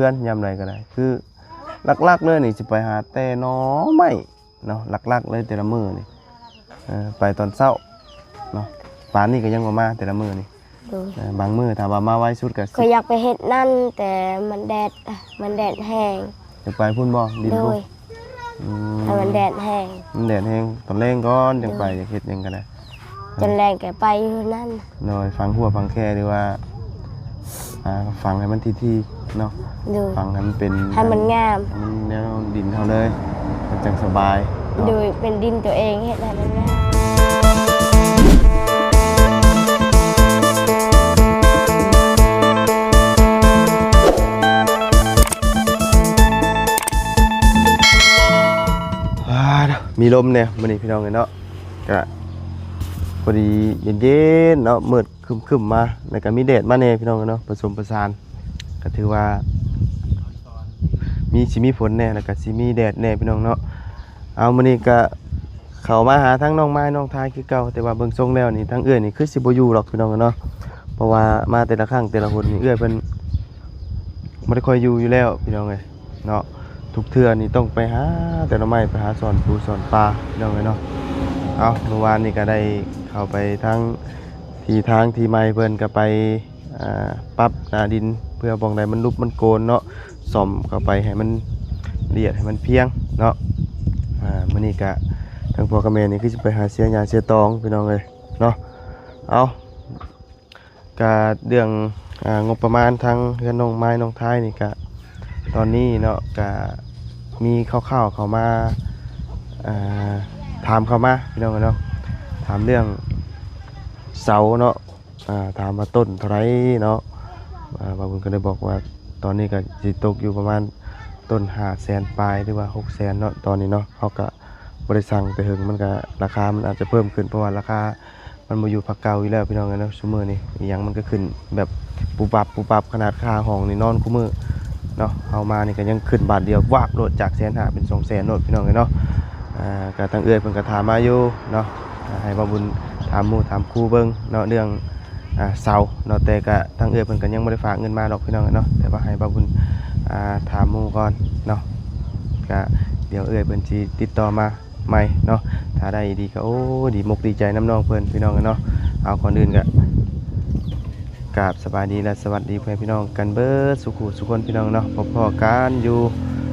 พื่อนยามใดก็ได้คือลักๆเลยนี่สิไปหาแต่หน่อไม้เนาะลักๆเลยแต่ละมื้อนี่ไปตอนเช้าเนาะป่านนี้ก็ยังบ่มาแต่ละมื้อนี่บางมื้อถ้าว่ามาไวสุดก็เคยอยากไปเฮ็ดนั่นแต่มันแดดแห้งจะไปพุ่นบ่ดินบ่แต่มันแดดแห้งมันแดดแห้งตอนแรงก่อนจังไปอยากเฮ็ดหยังก็ได้จนแรงแกไปอยู่นั่นหน่อยฟังหัวฟังแค่ดีว่าฟังให้มันทีๆเนาะฟังให้มันเป็นให้มันงามมันแนวดินเฮาเลยมันจังสบายดูเป็นดินตัวเองเฮ็ดให้มันงามมีลมเนี่ยมื้อนี้พี่น้องเนาะก็พอดีเย็นๆเนาะมืดครึมๆมาแล้วก็มีแดดมาแน่พี่น้องเนาะผสมผสานก็ถือว่าสิมีฝนแน่แล้วก็สิมีแดดแน่พี่น้องเนาะเอามื้อนี้ก็เข้ามาหาทั้งน้องไม้น้องทายคือเก่าแต่ว่าเบิ่งทรงแล้วนี่ทั้งเอื้อยนี่คือสิบ่อยู่หรอกพี่น้องเนาะเพราะว่ามาแต่ละครั้งแต่ละหนนี่เอื้อยเพิ่นบ่ได้ค่อยอยู่แล้วพี่น้องเอ้ยเนาะทุกเทื่อนี่ต้องไปหาแต่ละไม้ไปหาสอนปูสอนปลาพี่น้องเอ้ยเนาะเอาเมื่อวานนี่ก็ได้เข้าไปทั้งที่ไม้เพิ่นก็ไปปรับหน้าดินเพื่อบ่งใดมันลุบมันโกนเนาะซ่อมเข้าไปให้มันละเอียดให้มันเพียงเนาะมื้อนี้ก็ทางพ่อกับแม่นี่คือสิไปหาเสียหญ้าเสียตองพี่น้องเอ้ยเนาะเอาก็เรื่องงบประมาณทางเรือนน้องไม้น้องท้ายนี่ก็ตอนนี้เนาะก็มีคร่าวๆเข้ามาถามเข้ามาพี่น้องเนาะถามเรื่องเสาเนาะถามว่าต้นเท่าไรเนาะบางคนก็ได้บอกว่าตอนนี้ก็สิตกอยู่ประมาณต้น500,000ปลายหรือว่า600,000เนาะตอนนี้เนาะเขาก็บริสั่งแต่ถึงมันก็ราคามันอาจจะเพิ่มขึ้นเพราะว่าราคามันมาอยู่พักเก่าอยู่แล้วพี่น้องเนาะชั่วโมงนี้อย่างมันก็ขึ้นแบบปูปับขนาดค่าห้องนี่นอนคู่มือเนาะเอามานี่ก็ยังขึ้นบาทเดียววาบโลดจาก150,000เป็น200,000โลดพี่น้องเนาะก็ทางเอื้อยเพิ่นก็ถามมาอยู่เนาะให้บ่บุญถามหมู่ถามครูเบิ่งเนาะเรื่องเสาเนาะแต่ก็ทางเอื้อยเพิ่นก็ยังบ่ได้ฝากเงินมาดอกพี่น้องเนาะแต่ว่าให้บ่บุญถามหมู่ก่อนเนาะก็เดี๋ยวเอื้อยเพิ่นสิติดต่อมาใหม่เนาะถ้าได้ดีก็โอ้ดีมกดีใจน้ำน้องเพิ่นพี่น้องเนาะเอาก่อนอื่นก็กราบสบายดีและสวัสดีเพื่อนพี่น้องกันเบิดสุขุสุคนพี่น้องเนาะพอๆกันอยู่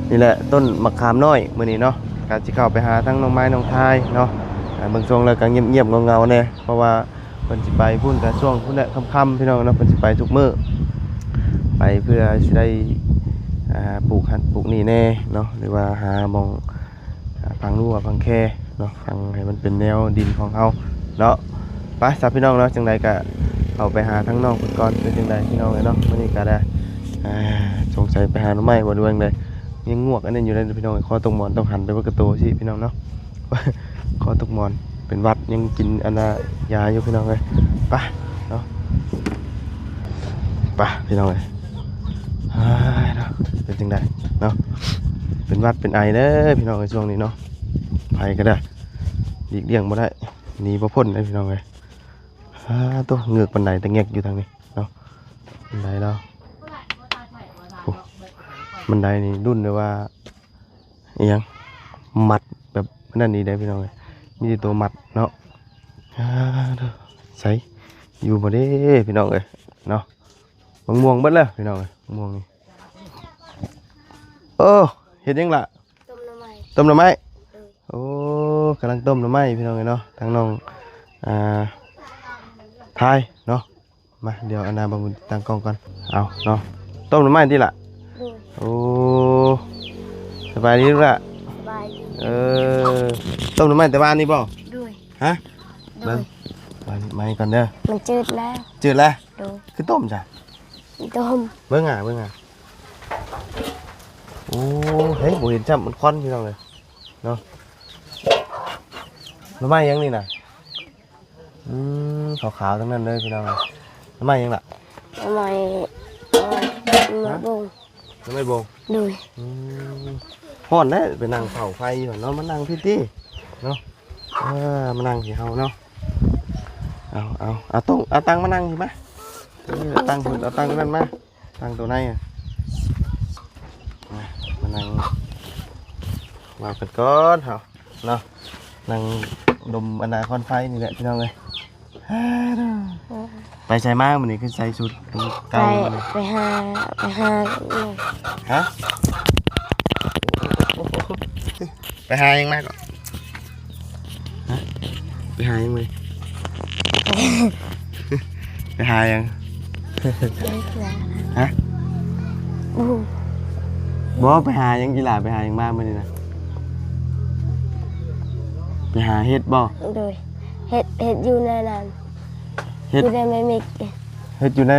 นี่แหละต้นมะขามน้อยมื้อนี้เนาะก็สิเข้าไปหาทั้งน้องไม้น้องทายเนาะเบิ่งทรงแล้วก็เงียบๆเงาๆแน่เพราะว่าเพิ่นสิไปพุ่นก็ช่วงพุ่นแหละค่ำๆพี่น้องเนาะเพิ่นสิไปทุกมื้อไปเพื่อสิได้ปลูกหันปลูกนี่แน่เนาะหรือว่าหาหม่องฟังรั่วฟังแค่เนาะฟังให้มันเป็นแนวดินของเฮาเนาะไปซับพี่น้องเนาะจังไดก็เอาไปหาทั้งน้องเพิ่นก่อนเป็นจังไดพี่น้องเนาะมื้อนี้ก็ได้สงสัยไปหาหน่อไม้บ่ด้วยเลยยังงวกอันนั้นอยู่เลยพี่น้องคอตกหมอนต้องหันไปว่ากระโตสิพี่น้องเนาะคอตกหมอนเป็นวัดยังกินอันน่ะยาอยู่พี่น้องเลยไปเนาะไปพี่น้องเลยเนาะเป็นจังไดเนาะเป็นวัดเป็นไอเด้อพี่น้องในช่วงนี้เนาะไปก็ได้หลีกเลี่ยงบ่ได้หนีบ่พ้นเลยพี่น้องเลยตัวเงือกบันไดตะแงกอยู่ทางนี้เนาะบันไดเนาะบันไดนี่รุ่นเลยว่าอย่างมัดแบบนั่นนี่ได้พี่น้องเลยมีตัวมัดเนาะใส่อยู่บ่ได้พี่น้องเลยเนาะมะม่วงเบิดเลยพี่น้องเลยมะม่วงนี่เห็นยังล่ะต้มหน่อไม้โอ้กำลังต้มหน่อไม้พี่น้องเลยเนาะทั้งน้องทายเนาะมาเดี๋ยวอนาบางบุญตั้งกล้องก่อนเอาเนาะต้มหน่อไม้ที่ละโอ้สบายดีลูกละต้มหน่อไม้แต่บ้านนี่บ่ด้วยฮะเบิ้งมาก่อนเด้อมันจืดแล้วคือต้มจ้ะต้มเบิ้งโอ้เฮ้ยบ่เห็นจับมันควันพี่น้องเลยเนาะหน่อไม้ยังนี่น่ะขาวๆทั้งนั้นเลยพี่น้องเลยหน่อไม้ยังล่ะหน่อไม้บงหน่อไม้บงดูฮ้อนได้ไปนั่งเผาไฟอยู่เนาะมานั่งพี่เนาะมานั่งที่เฮาเนาะเอาตังมานั่งสิมาเอาตังนั่นมาตังตัวไหน มานั่งว่ากันก่อนเฮาเนาะนั่งดมอนาคอนไฟนี่แหละพี่น้องเอ้ยไปใส่มามื้อนี้คือใส่ชุดเก่ามื้อนี้ ไปหาฮะไปหายังมาก่อนฮะไปหายังมื้อนี้ไปหายังฮะบ่ไปหายังกีฬาไปหายังมามื้อนี้นะไปหาเฮ็ดบ่ โดยเห็ดอยู่ในนั้น เฮ็ด อยู่ในไม่มิก เฮ็ดอยู่ใน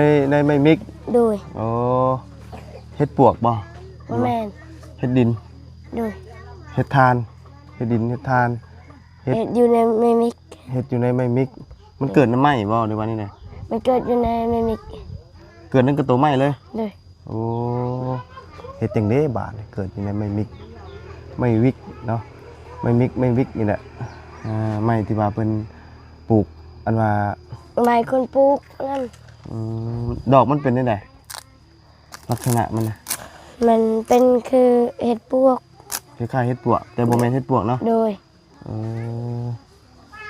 ไม้มิก โดย โอ้เฮ็ดปวกบ่ บ่แม่น เฮ็ดดิน โดย เฮ็ดทานเฮ็ดดินเฮ็ดทาน เห็ดอยู่ในไม่มิก เฮ็ดอยู่ในไม้มิกมันเกิดน้ำไหม้บ่ในวันนี้นะ มันเกิดอยู่ในไม่มิก เกิดนั่นก็ตัวไหม้เลย โดย โอ้เฮ็ดจังได๋บาดนี่เกิดอยู่ในไม้มิกไม้วิกเนาะไม้มิกนี่แหละไม้ที่ว่าเพิ่นปลูกอันว่า ไม้คนปลูกนั่น ดอกมันเป็นจังได๋ลักษณะมันน่ะ มันเป็นคือเห็ดปวก คล้ายๆเฮ็ดปวกแต่บ่แม่นเฮ็ดปวกเนาะ โดย เออ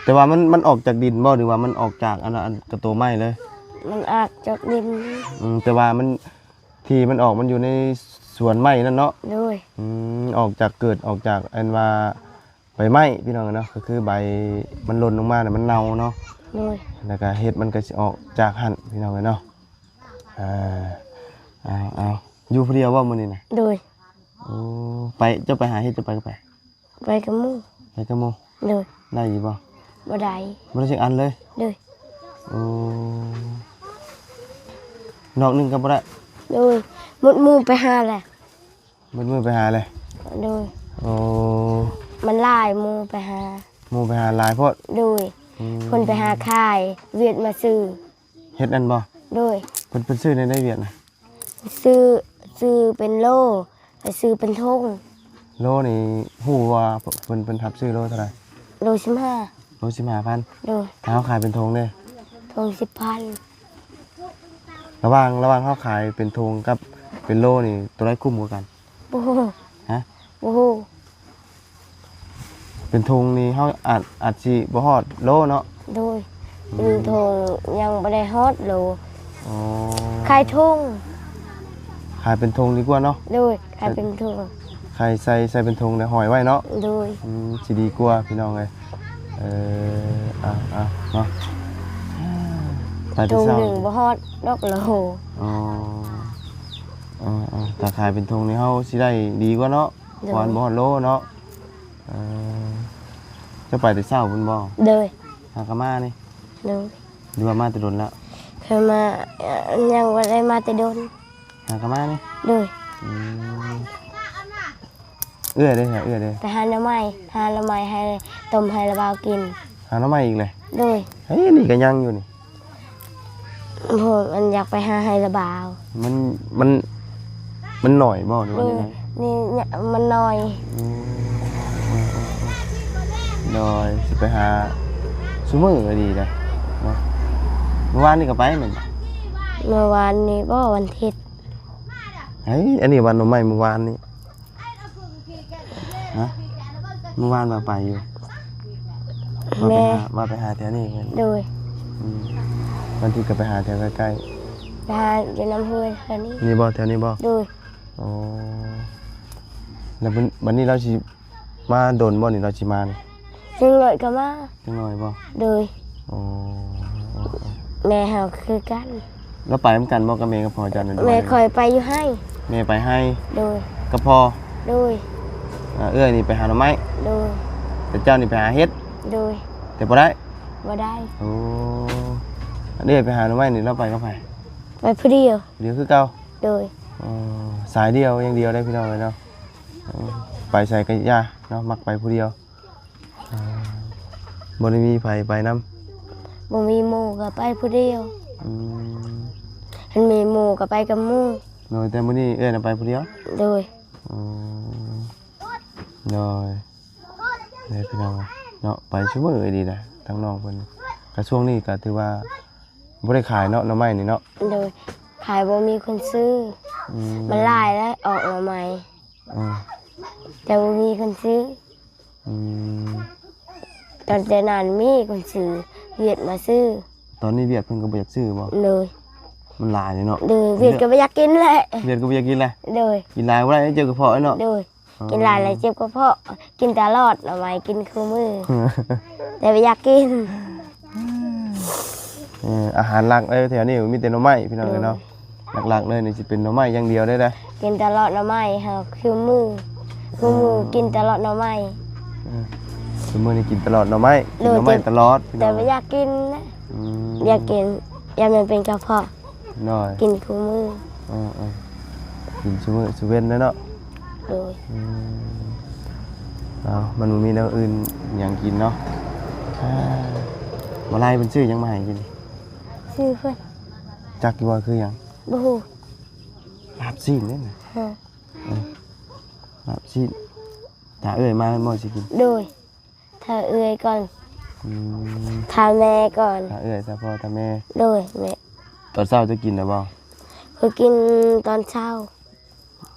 แต่ว่ามันออกจากดินบ่หรือว่ามันออกจากอันกระตัวไม้เลย มันอาจจากดิน แต่ว่ามันที่มันออกมันอยู่ในสวนไม้นั่นเนาะ โดย ออกจากอันว่าใบไม้พี่น้องเนาะก็คือใบมันหล่นลงมาเนี่ยมันเน่าเนาะ โดย แล้วก็เห็ดมันก็สิออกจากหั่นพี่น้องเนาะเอาอยู่ผู้เดียวว่ามื้อนี้น่ะ โดย โอ้ไปเจ้าไปหาเห็ดจะไปก็ไป ไปกับหมู่ ไปกับหมู่ โดย ได้อยู่บ่ บ่ได้ บ่ได้จักอันเลย โดย โอ้นอกนึงก็บ่ได้ โดยหมดหมู่ไปหาแหละ มือไปหาเลย โดย โอ้ มันหลายหมู่ไปหา หมู่ไปหาหลายโพด โดยคนไปหาค่ายเวียดมาซื้อ เฮ็ดอันบ่ โดย เพิ่นซื้อในเวียดน่ะ ซื้อเป็นโลไปซื้อเป็นทง โลนี่ฮู้ว่าเพิ่นทับซื้อโลเท่าไหร่ โล15 โล15,000 โดย ถ้าเขาขายเป็นธงเด้ ทง10,000 ระหว่างเขาขายเป็นธงกับเป็นโลนี่ตัวใดคุ้มกว่ากัน บ่ฮู้ ฮะ บ่ฮู้ เป็นธงนี่เขาอาจสิบ่ฮอดโลเนาะ โดยเป็นทงยังบ่ได้ฮอดโล อ๋อ ขายทง ขายเป็นธงดีกว่าเนาะ โดยขายเป็นทง ขายใส่เป็นธงเนี่ยห้อยไว้เนาะ โดย สิดีกว่าพี่น้องเอ้ยเนาะไป ท ที่ ง เช้า หนึ่งบ่ฮอดดอกโล อ๋อถ้าขายเป็นธงนี่เฮาสิได้ดีกว่าเนาะกว่าบ่ฮอดโลเนาะจะไปแต่เช้าพุ่นบ่ โดย หากะมานี่ โดย หรือว่ามาแต่ดนแล้ว เคยมายังบ่ได้มาแต่โดน หากะมานี่ โดย เอื้อเด้อเอื้อเด้อ ไปหาหน่อไม้ให้ต้มให้ละบ่าวกิน หาหน้ำใหม่อีกเลย โดย เฮ้ยนี่ก็ยังอยู่นี่ ผมมันอยากไปหาให้ละบ่าว มันหน่อยบ่หรือว่า นี่ ยังไง นี่เนี่ยมันน้อย หน่อยสิไปหาซุมื้อก็ดีเลยเนาะเมื่อวานนี่ก็ไปเหมือน เมื่อวานนี้บ่วันอาทิตย์ เฮ้ยอันนี้วันหน่อไม้เมื่อวานนี่ฮะเมื่อวานมาไปอยู่ แม่ ว่าไปหาแถวนี้กัน โดย วันที่ก็ไปหาแถวใกล้ ไปหาอยู่น้ำห้วยแถวนี้ ๆนี่บ่แถวนี้บ่ โดย อ๋อแล้ววันนี้เราสิมาโดนบ่นี่เราสิมานี่ จึงเลยก็มา จังหน่อยบ่ โดย อ๋อ แม่เฮาคือกัน แล้วไปนำกันบ่กับแม่กับพ่อจันนั่น แม่คอยไปอยู่ให้ แม่ไปให้ โดย กับพ่อ โดย เอื้อยนี่ไปหาหน่อไม้ โดย แต่เจ้านี่ไปหาเฮ็ด โดย แต่บ่ได้ บ่ได้ โอ้อันนี้ไปหาหน่อไม้นี่เราไปกับไผ ไปผู้เดียว เดี๋ยวคือเก่า โดย สายเดียวอย่างเดียวได้พี่น้องเลยเนาะไปใส่กระยาเนาะมักไปผู้เดียวบ่ได้มีไผไปนำ บ่มีหมู่ก็ไปผู้เดียวมันมีหมู่ก็ไปกับหมู่ โดยแต่มื้อนี้เอ้ยน่ะไปผู้เดียว โดย โดยได้พี่น้องเนาะไปชั่วมื้อดีนะทั้งน้องเพิ่นก็ช่วงนี้ก็ถือว่าบ่ได้ขายเนาะหน่อไม้นี่เนาะ โดยขายบ่มีคนซื้ออมันหลายแล้วออกมาใหม่ อืม แต่บ่มีคนซื้อ อืม ตอนแต่นานมีคนซื้อเวียดมาซื้อ ตอนนี้เวียดเพิ่นก็บ่อยากซื้อบ่ เลย มันหลายเลยเนาะ เลยเวียดก็บ่อยากกินแหละ เวียดก็บ่อยากกินแหละ เลย กินหลายบ่ได้เจอกระเพาะไอ้เนาะ เลยกินหลายแล้วเจ็บกระเพาะกินตลอดเอาไว้กินคือมือแต่บ่อยากกิน อาหารหลักเลยแถวนี้มีแต่หน่อไม้พี่น้องเอ้ยเนาะหลักๆเลยนี่สิเป็นหน่อไม้อย่างเดียวได้เด้อ กินตลอดหน่อไม้ค่ะคือมือกินตลอดหน่อไม้ ซุมื้อนี้กินตลอดหน่อไม้กินหน่อไม้ตลอดพี่น้ แต่ อง บ่อยากกินนะ อืม อยากกินอยากมันเป็นกระเพาะ น้อย กินคือมือ กินซุมื้อซุเว้นเนาะ เลย มันบ่มีแนวอื่นหยังกินเนาะมาไล่เป็นชื่อหยังมาให้กิน ซื้อเพิ่น จักอยู่ว่าคือหยัง บ่ฮู้ ลาบซีนเด้น่ะ ฮะ ลาบซีนถ้าเอ้ยมาบ่สิกิน โดยถ้าเอื้อยก่อน อืม ถ้าแม่ก่อน ถ้าเอ้ยถ้าพ่อถ้าแม่ โดยแม่ ตอนเช้าจะกินได้บ่ คือกินตอนเช้า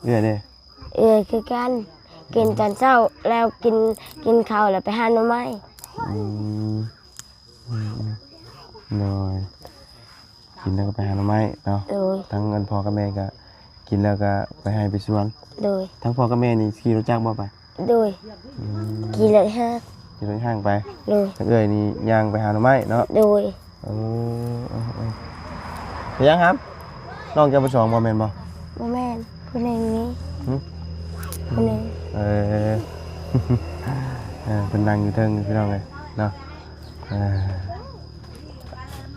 เอ้ยเด้ เอื้อยคือกันกินตอนเช้าแล้วกินข้าวแล้วไปหาหน่อไม้ อืมน้อยกินแล้วก็ไปหาหน่อไม้เนาะ โดย ทั้งเงินพ่อกับแม่ก็กินแล้วก็ไปให้ไปสวน โดย ทั้งพ่อกับแม่นี่ขี่รถจักรบ่ไป โดยกินเลยฮะ ขี่รถห้างไป โดย ทั้งเอ้ยนี่ย่างไปหาหน่อไม้เนาะ โดย ไปยังครับน้องจะไปสองบ่แม่นบ่ บ่แม่นผู้หนึงนี้ หึ ผู้หนึง เออ เป็นนั่งอยู่เทิงพี่น้องเลยเนาะ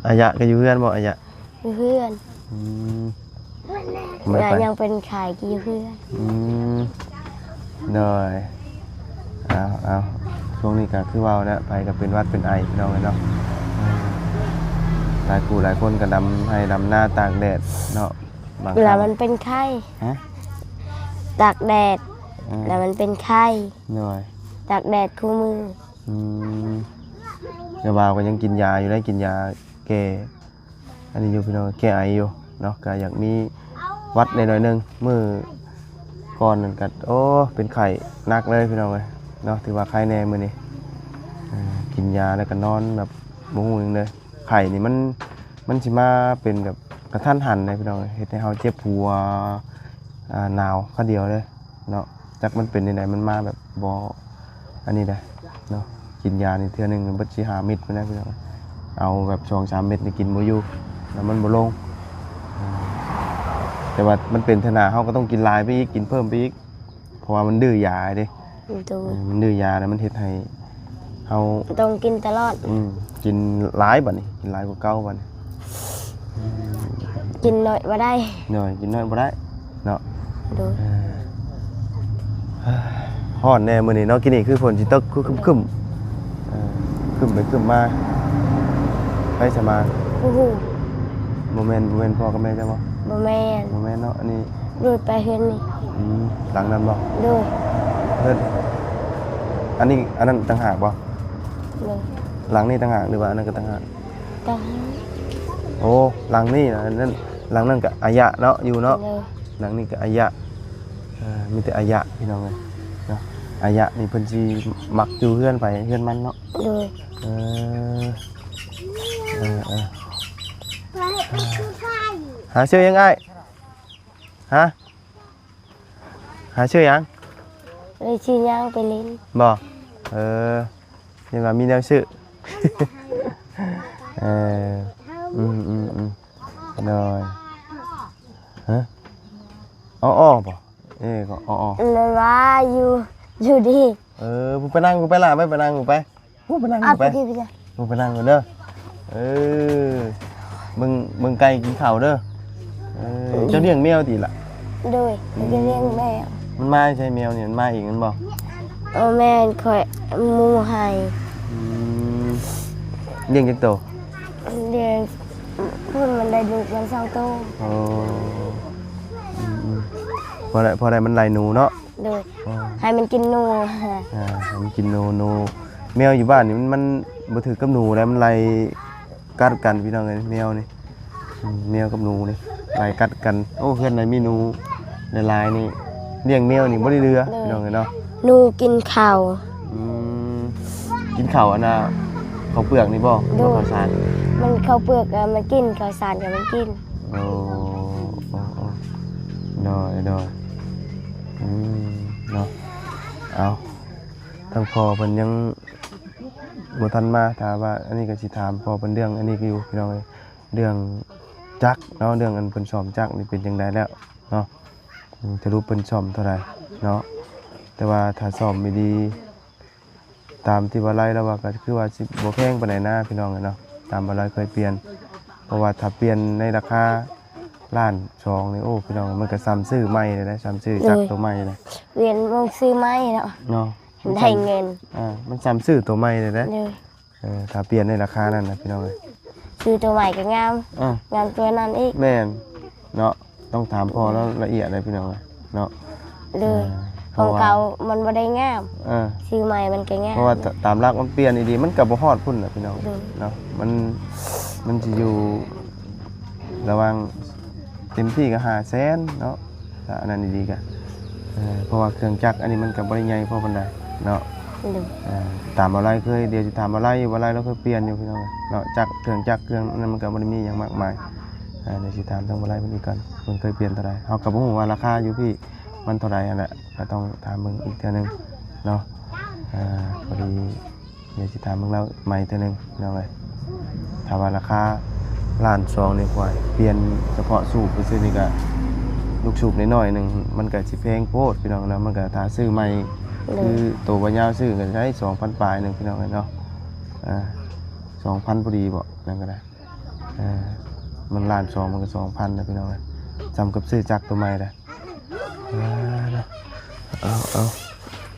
อายะก็อยู่เพื่อนบ่อายะ มีเพื่อน อืมไม่ได้ไป ยังเป็นขายกี่เพื่อน อืมหน่อยเอาช่วงนี้ก็คือว่าเนี่ยไปก็เป็นหวัดเป็นไอพี่น้องเลยเนาะหลายผู้หลายคนก็ดำให้ดำหน้าตากแดดเนาะบางค เวลา รั้ง มันเป็นไข้ ฮะ ตากแดดแล้วมันเป็นไข้ หน่อย ตากแดดคู่มือ อืมเดี๋ยวบ่าวก็ยังกินยาอยู่ได้กินยาแก้อันนี้อยู่พี่น้องแก้ไออยู่เนาะก็อยากมีวัดในหน่อยหนึงมือก่อนนั่นก็โอ้เป็นไข้หนักเลยพี่น้องเลยเนาะถือว่าไข้แน่มื้อนี้กินยาแล้วก็นอนแบบบ่ฮู้หยังเลยไข้นี่มันสิมาเป็นแบบกระทันหันเลยพี่น้องเอ้ยเฮ็ดให้เฮาเจ็บหัวหนาวคาเดียวเลยเนาะจักมันเป็นจังไดมันมาแบบบ่อันนี้ได้เนาะกินยานี่เทื่อหนึงเบิดสิ5เม็ดพุ่นนะพี่น้องเอาแบบ2-3เม็ดนี่กินบ่อยู่แล้วมันบ่ลงแต่ว่ามันเป็นเทอหนาเฮาก็ต้องกินหลายไปอีกกินเพิ่มไปอีกเพราะว่ามันดื้อยาเด้ ดู มันดื้อยาแล้วมันเฮ็ดให้เฮา ต้องกินตลอด กินหลายบัดนี้กินหลายกว่าเก่าบัดนี้ กินหน่อยมาได้ หน่อยกินน้อยบ่ได้เนาะ ดู ฮ้อนแน่มื้อนี้เนาะกินนี่คือฝนสิตกคือครึมๆครึมไปครึมมาไปสมา ฮู้ฮู้ บ่แม่นพ่อกับแม่จ้ะบ่ บ่แม่น บ่แม่นเนาะอันนี้ ดูดไปเฮือนนี่ หลังนั้นบ่ ดู เพิ่นอันนี้อันนั้นต่างหากบ่ เลย หลังนี้ต่างหากหรือว่าอันนั้นก็ต่างหาก ตา โอ้หลังนี่นะนั่นหลังนั่นก็อายะเนาะอยู่เนาะ เลย หลังนี่ก็อายะมีแต่อายะพี่น้องเลยเนาะอายะนี่เพิ่นสิมักอยู่เฮือนไปเฮือนมันเนาะ เลย เออหาชื่อยังไงฮะหาชื่อยัง เลยชี้ย่างไปเล่น บ่ยังว่ามีแนวชื่อ เออหน่อยฮะอ้อบ่ก็อ้อ เลยว่าอยู่ดี มึงไปนั่งกูไปล่ะไม่ไปนั่งกูไปกูไปนั่ง อ่ะ กู ไป ไป ดิไปจ้ะ มึงไปนั่งกันเด้อมึงไกลกินข้าวเด้อเจ้าเลี้ยงแมวติล่ะ ด้วยมันจะเลี้ยงแมว มันมาใช่แมวเนี่ยมันมาอีกมันบ่ เอาแม่คอยหมูให้ เลี้ยงจักโต เลี้ยงพูดมันได้ดูกมันเศร้าโต พอได้มันไล่หนูเนาะ ด้วยให้มันกินหนู มันกินหนูแมวอยู่บ้านนี่มันบ่ถือกับหนูแล้วมันไล่กัดกันพี่น้องเอ้ยแมวนี่แมวกับหนูนี่ไล่กัดกันโอ้เพื่อนไหนมีหนูหลายๆนี่ เลี้ยงแมวนี่บ่ได้เรือพี่น้องเอ้ยเนาะ หนูกินข้าว อืมกินข้าวอันน่ะข้าวเปลือกนี่บ่บ่ข้าวสาร มันข้าวเปลือกอะมันกินข้าวสารก็มันกิน โอ้น้อยน้อยเนาะเอาทางพ่อเพิ่นยังบ่ทันมาถามว่าอันนี้ก็สิถามพ่อเพิ่นเรื่องอันนี้ก็อยู่พี่น้องเอ้ยเรื่องจักรเนาะเรื่องอันเพิ่นซ่อมจักรนี่เป็นจังไดแล้วเนาะจะรู้เพิ่นซ่อมเท่าไหร่เนาะแต่ว่าถ้าซ่อมไม่ดีตามที่ว่าไล่แล้วว่าก็คือว่าสิบ่แพงปานใดนะพี่น้องเอ้ยเนาะตามว่าไล่เคยเปลี่ยนเพราะว่าถ้าเปลี่ยนในราคาล้านสองนี่โอ้พี่น้องมันก็ซ้ำซื้อใหม่เลยนะซ้ำซื้อจักรตัวใหม่เลย เวียนวงซื้อไม้เนาะ เนาะ ได้เงิน มันซ้ำซื้อตัวใหม่เลยนะ เลย ถ้าเปลี่ยนในราคานั้นนะพี่น้องเอ้ย ซื้อตัวใหม่ก็งาม อ่ะ งามตัวนั้นอีก แม่นเนาะต้องถามพอแล้วละเอียดเลยพี่น้องเอ้ยเนาะ เลยของเก่ามันบ่ได้งาม อ่า ซื้อใหม่มันก็งาม เพราะว่าตามรักมันเปลี่ยนดีๆมันกับบ่ฮอดพุ่นน่ะพี่น้อง อืม เนาะมันสิอยู่ระหวังเต็มที่ก็500,000เนาะถ้าอันนั้นดีๆก็เพราะว่าเครื่องจักรอันนี้มันก็บ่ได้ใหญ่พอปานใดเนาะ เลย ตามอะไรเคยเดี๋ยวสิถามอะไรอยู่อะไรเราเคยเปลี่ยนอยู่พี่น้องเนาะจักรเครื่องนั้นมันก็บ่ได้มีหยังมากมายเดี๋ยวสิถามทางอะไรเพิ่นอีกก่อนเพิ่นเคยเปลี่ยนเท่าใดเฮาก็บ่ฮู้ว่าราคาอยู่พี่มันเท่าใดนั่นแหละก็ต้องถามมึงอีกเทื่อนึงเนาะพอดีเดี๋ยวสิถามมึงแล้วใหม่เทื่อนึงพี่น้องเอ้ยถ้าว่าราคาล้านสองนี่กว่าเปลี่ยนเฉพาะสูบไปซื้อนี่ก็ลูกสูบน้อยๆนึงมันก็สิแพงโพดพี่น้องนะมันก็ถ้าซื้อใหม่คือตัวบ่ยาวซื้อก็ใช้ 2,000 ปลายนึงพี่น้องเอ้ยเนาะ2,000พอดีบ่นั่นก็ได้มันล้านสองมันก็ 2,000นะพี่น้องเอ้ยจำกับซื้อจักรตัวใหม่ได้เอา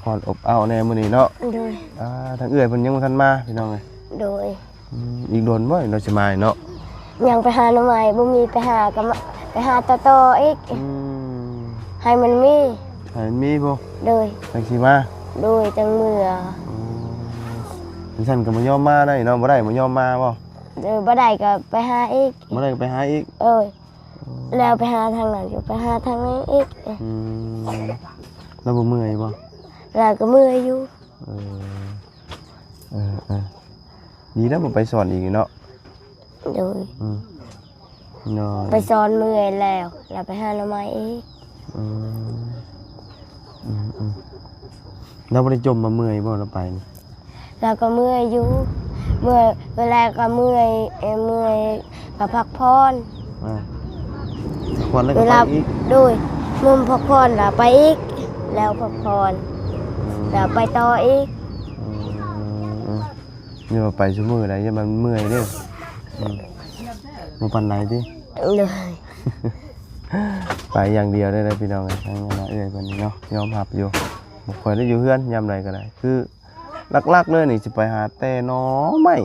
ก่อนอบเอาแน่มื้อนี้เนาะ โดย ทางเอื้อยเพิ่นยังบ่ทันมาพี่น้องเอ้ย โดย อีกโดนบ่เราสิมาเนาะ ยังไปหาหน่อไม้บ่มีไปหาก็มาไปหาต่ออีกให้มันมี ให้มันมีบ่ โดย จังสิมา โดยจังมือ ฉันก็บ่ยอมมาได้เนาะบ่ได้บ่ยอมมาบ่ โดยบ่ได้ก็ไปหาอีก บ่ได้ก็ไปหาอีก แล้วไปหาทางนั้นก็ไปหาทางนี้อีก แล้วบ่เมื่อยบ่ แล้วก็มืออยู่ ดีแล้วบ่ไปสอนอีกเนาะ โดย เนาะ ไปสอนมือแล้วไปหาหน่อไม้อีก เราบ่ได้จมมาเมื่อยบ่เราไปนี่ แล้วก็มืออยู่มือเวลาก็มือก็พักผ่อน ควันแล้ว เว ก็ไป ลา อีก โดยมุมพักผ่อนแล้วไปอีกแล้วพักผ่อนแล้วไปต่ออีก นี่ว่าไปชั่วโมงใดอย่ามันเมื่อยเด้อบ่ปานใดติ เลย ไปอย่างเดียวได้เลยพี่น้องทั้งนั้นเอ้ยคนนี้เนาะยอมหับอยู่บ่ค่อยได้อยู่เฮือนยามใดก็ได้คือลักๆเลยนี่สิไปหาแต่หน่อไม้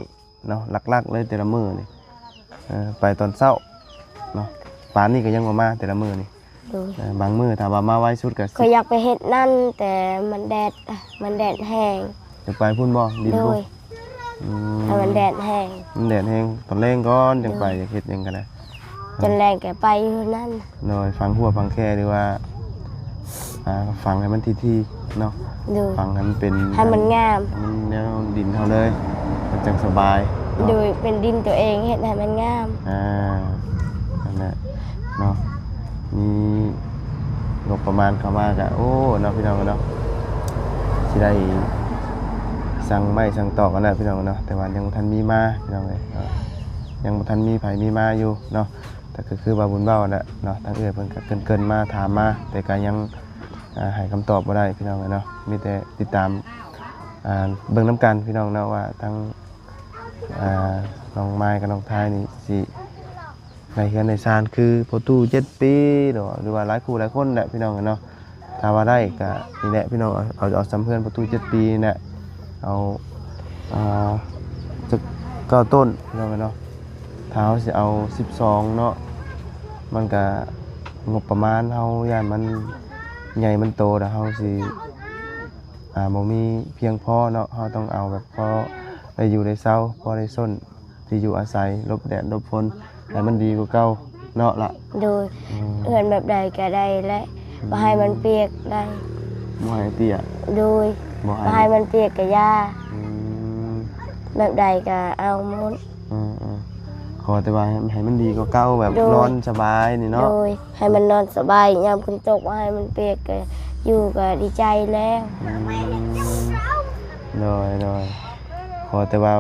เนาะลักๆเลยแต่ละมื้อนี่ไปตอนเช้าเนาะป่านนี้ก็ยังบ่มาแต่ละมื้อนี่บางมื้อถ้าว่ามาไวสุดก็ ก็อยากไปเฮ็ดนั่นแต่มันแดดแห้ง จะไปพุ่นบ่ดิน โด พุ่น ยถ้ามันแดดแห้ง มันแดดแห้งตอนแรงก่อนจังไปอยากเฮ็ดหยังก็ได้ จนแรงแกไปอยู่นั่น หน่อยฟังหัวฟังแค่ดีว่าฟังให้มันทีๆเนาะ ดู ฟังให้มันเป็น ให้มันงาม มันแนวดินเท่าเลยมันจังสบายเนาะ ดูเป็นดินตัวเองเฮ็ดให้มันงาม นั่นแหละเนาะมีงบประมาณเข้ามากะโอ้เนาะพี่น้องเนาะสิได้สั่งไม้สั่งตอกกันแหละพี่น้องเนาะแต่ว่ายังบ่ทันมีมาพี่น้องเลยยังบ่ทันมีไผมีมาอยู่เนาะแต่ก็คือว่าบุญเบ้าแหละเนาะทางเอื้อยเพิ่นก็เกินมาถามมาแต่ก็ยังให้คำตอบบ่ได้พี่น้องเนาะมีแต่ติดตามเบิ่งน้ำกันพี่น้องเนาะว่าทั้งน้องไม้กับน้องทายนี่สิในเฮือนในซานคือพอตู้7 ปีหรือว่าหลายคู่หลายคนแหละพี่น้องเนาะถ้าว่าได้ก็นี่แหละพี่น้องเอาสำเพื่อนพอตู้7 ปีเนี่ยเอาจะ9 ต้นพี่น้องเนาะถ้าเฮาสิเอา12เนาะมันก็งบประมาณเฮาย่านมันใหญ่มันโตแต่เฮาสิบ่มีเพียงพอเนาะเฮาต้องเอาแบบพอได้อยู่ได้เซาพอได้ส้นที่อยู่อาศัยหลบแดดหลบฝนให้มันดีกว่าเก่าเนาะล่ะ ดูเอื้อนแบบใดก็ได้และ บ่ให้มันเปียกได้ บ่ให้เตี้ย โดย บ่ บ่ให้มันเปียกก็ยา อืม แบบใดก็เอาหมด ขอแต่ว่าให้มันดีกว่าเก่าแบบ โดย นอนสบายนี่ โด เนาะ ยให้มันนอนสบายยามฝนตกบ่ให้มันเปียกก็อยู่ก็ดีใจแล้ว โดยขอแต่ว่า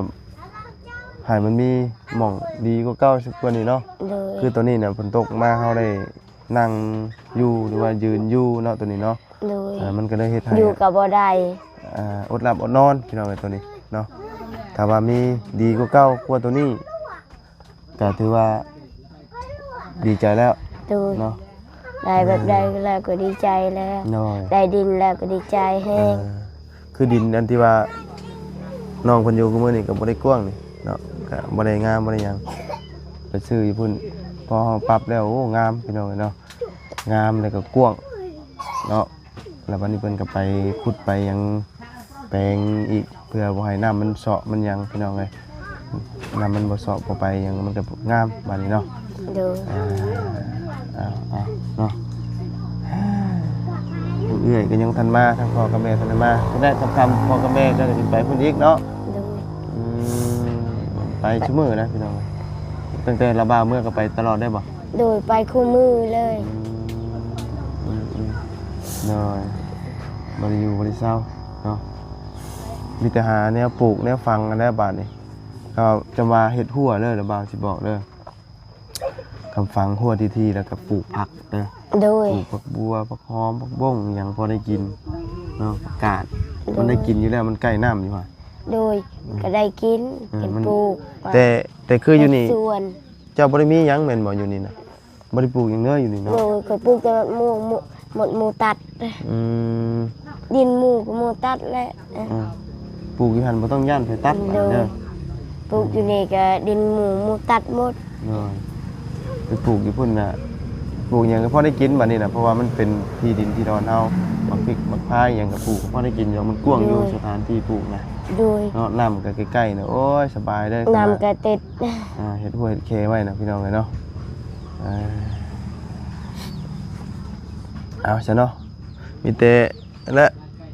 ให้มันมีหม่องดีกว่าเก่าสักกว่านี้เนาะ โดย คือตัวนี้เนี่ยฝนตกมาเฮาได้นั่งอยู่หรือว่ายืนอยู่เนาะตัวนี้เนาะ โดย มันก็เลยเฮ็ดให้ อยู่กับบ่ได้ อดหลับอดนอนพี่น้องไอ้ตัวนี้เนาะถ้าว่ามีดีกว่าเก่ากว่าตัวนี้ก็ถือว่าดีใจแล้ว โดย เนาะ ได้แบบใดแล้วก็ดีใจแล้ว น้อย ได้ดินแล้วก็ดีใจแห้ง คือดินอันที่ว่าน้องเพิ่นอยู่กูมื้อนี้ก็บ่ได้กว้างนี่เนาะก็บ่ได้งามบ่ได้หยังไปซื้ออยู่พุ่นพอปรับแล้วโอ้งามพี่น้องเนาะงามแล้วก็กว้างเนาะแล้ววันนี้เพิ่นก็ไปขุดไปหยังแปลงอีกเพื่อบ่ให้น้ำมันเซาะมันหยังพี่น้องเอ้ยน้ำมันบ่เซาะบ่ไปหยังมันก็งามบัดนี้เนาะ โดย เนาะเอื้อยก็ยังทันมาทั้งพ่อกับแม่ทันมาก็ได้ทำคำพ่อกับแม่ก็จะไปพุ่นอีกเนาะ โดย ไปชั่วมือนะพี่น้องตั้งแต่ระบาเมื่อก็ไปตลอดได้บ่ โดยไปคู่มือเลย น้อยบริอยู่บริเศร้าเนาะมีแต่หาแนวปลูกแนวฟังกันได้บาดนี่ก็จะมาเฮ็ดหัวเลยระบาสิบอกเลยคำฟังหัวทีๆแล้วก็ปลูกผักเด้อ โดย ปลูกผักบัวผักหอมผักบ้งอย่างพอได้กินเนาะผักกาดมันได้กินอยู่แล้วมันใกล้น้ำอยู่ว่ะ โดยก็ได้กินกินปลูก แต่คืออยู่นี่ ส่วน เจ้าบ่ได้มีหยังแม่นบ่อยู่นี่นะบ่ได้ปลูกหยังเด้ออยู่นี่เนาะ โดยก็ปลูกแต่หมูตัด อืม ดินหมูก็หมูตัดแหละ ปลูกอยู่หั่นบ่ต้องย่านไปตัด โดย เด้อ ปลูกอยู่นี่ก็ดินหมูตัดหมด เนาะไปปลูกอยู่พุ่นน่ะปลูกหยังก็พอได้กินบัดนี้น่ะเพราะว่ามันเป็นที่ดินที่ดอนเฮาบักพริกบักพายหยังก็ปลูกก็พอได้กินอยู่มันกว้างอยู่สถานที่ปลูกนะ โดย เนาะน้ำก็ใกล้ๆน่ะโอ้ยสบายเด้อ น้ำก็ติด เฮ็ดหัวเฮ็ดเคไว้นะพี่น้องเลยเนาะเอาซะเนาะมีแต่และ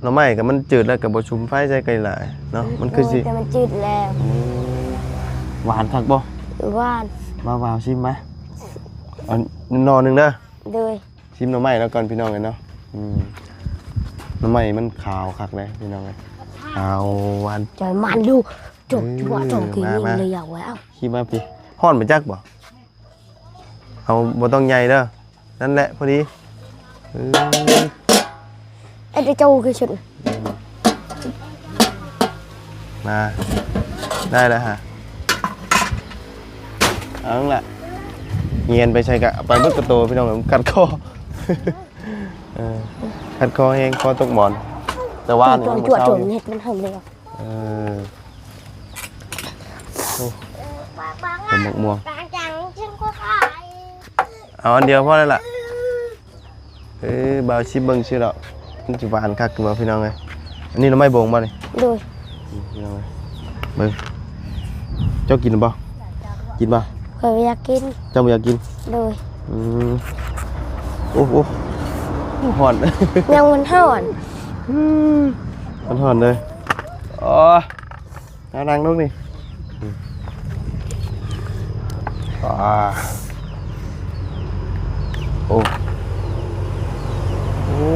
หน่อไม้ก็มันจืดแล้วก็บ่ชุมไฟใส่ไกลหลายเนาะมันคือสิ แต่มันจืดแล้ว หวานคักบ่ ว่าน มาวาวชิมไหมเอาหน่อหนึงเด้อ โดย ชิมหน่อไม้แล้วก่อนพี่น้องเลยเนาะหน่อไม้มันขาวคักเลยพี่น้องเลยขาวหวาน จอยมันดูจบจั่วจงกิน มา เลยอยากไว้เอ้า ขี้มาพี่ฮ้อนไปจักบ่เอาบ่ต้องใหญ่เด้อนั่นแหละพอดีเออ ไอ้เจ้าคือชุด มาได้แล้วฮะเอาล่ะเงียนไปใช้กะไปเบิดกระโตพี่น้องผมกัดคอ กัดคอเองคอตกหมอนแต่ว่านี่ จั่ว มัน จั่ว เช้า จั่ว อยู่ เห็ดมันหอมเลยอ่ะ เออโอ้ผมหมกม่วงเอาอันเดียวพอแล้วล่ะบ่าวชิบเบิ่งชื่อดอกมันสิหวานคักขึ้นมาพี่น้องเอ้ยอันนี้เราไม่บ่งบ่นี่ โดย พี่น้องเอ้ยเบิ่งเจ้ากินบ่กินบ่ เคยอยากกิน เจ้าบ่อยากกิน โดย โอ้โหหอน ยังมันห่อน มันหอนเลยอ๋อเอานั่งลูกนี่โอ้โอ้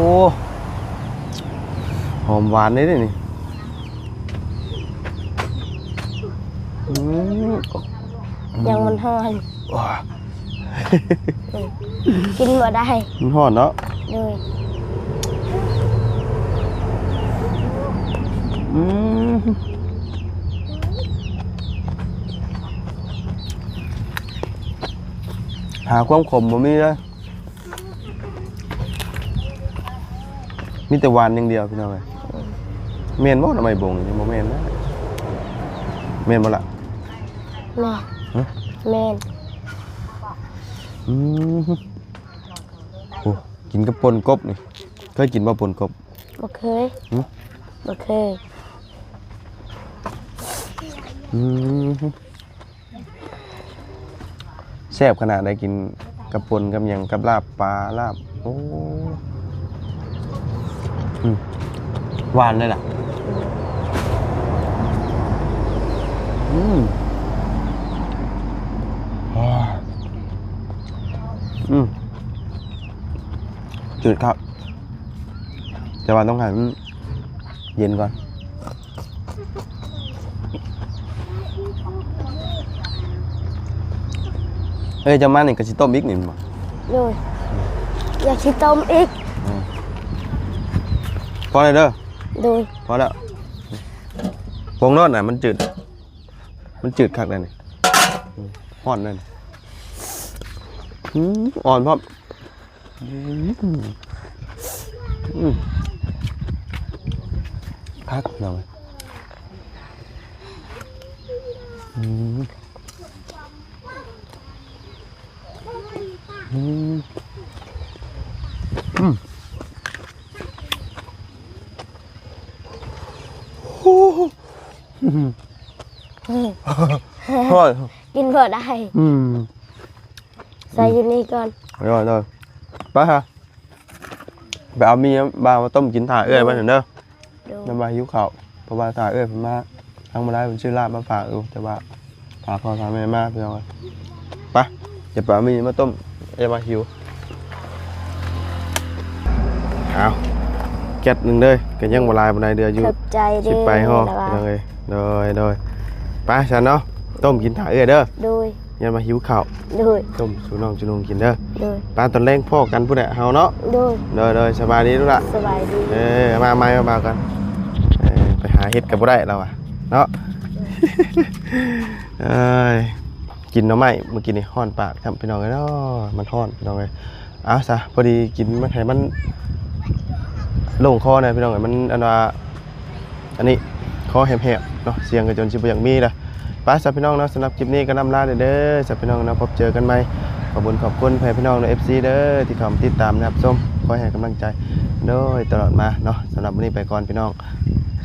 หอมหวานเลยนี่ยังมันห่อน ว้า กินบ่ได้ มันหอนเนาะ โดย หาความขมบ่มีเลยมีแต่หวานอย่างเดียวพี่น้องเอ้ยเมนบ่ทำไมบ่งนี่บ่เมนนะเมนบ่ล่ะ แม่ ฮะ แม่น โอ้กินกับปนกบนี่เคยกินบ่ปนกบ บ่เคยบ่เคย แซ่บขนาดได้กินกับปนกับหยังกับลาบปลาลาบโอ้ หวานเลยล่ะจืดครับแต่ว่าต้องให้มันเย็นก่อนจะมานี่ก็สิต้มอีกนี่มั้ง โดยอยากชิต้มอีก พอเลยเด้อ โดย พอแล้วพงนอดน่ะมันจืดคักเลยนี่ห่อนเลยอ่อนพร้อมคักหน่อยห่อน กินเพื่อได้ใส่อยูนี่ก่อน rồi bác ha bàเอามีbàมาต้มกินถ่าเอ้ยบ้านเด้อ ดู น้ำบาหิวข้าวเพราะว่าถ่าเอ้ยผมมาทางมาได้ผมชื่อลาบมาฝากแต่ว่าฝากพ่อฝากแม่มาพี่น้องไปเดี๋ยวป้ามีมาต้มเอ้ยมาหิวเอาแก๊สหนึ่งเด้อก็ยังบ่ลายบ่ได้เดืออยู่ ขอบใจเด้ สิ อ ไปห่อ แต่ว่า พี่น้องเอ้ยโดยไปฉันเนาะต้มกินถ่าเอ้ยเด้อ โดย ยังมาหิวข้าว โดย ต้มสู่น้องจุนงกินเด้อ โดย ปลาตอนแรงพ่อกันพุ่นแหละเฮาเนาะ โดย เลยสบายดีทุกละ สบายดี มาไม้มากันไปหาเห็ดกับบ่ได้เราอะเนาะ กินหน่อไม้เมื่อกี้นี่ห้อนปากทำพี่น้องเลยเนาะมันห้อนพี่น้องเลยเอาซะพอดีกินมันให้มันโล่งคอนะพี่น้องเลยมันอันนี้คอแหบๆเนาะเสียงกันจนชิบอย่างมีเลยไปซะพี่น้องเนาะสำหรับคลิปนี้ก็นำลาเด้อซะพี่น้องเนาะพบเจอกันใหม่ขอบคุณแฟนพี่น้องใน FC เด้อที่เข้ามาติดตามนะครับส้มคอยให้กำลังใจโดยตลอดมาเนาะสำหรับวันนี้ไปก่อนพี่น้อง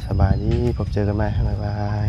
สบายดีพบเจอกันใหม่บ๊ายบาย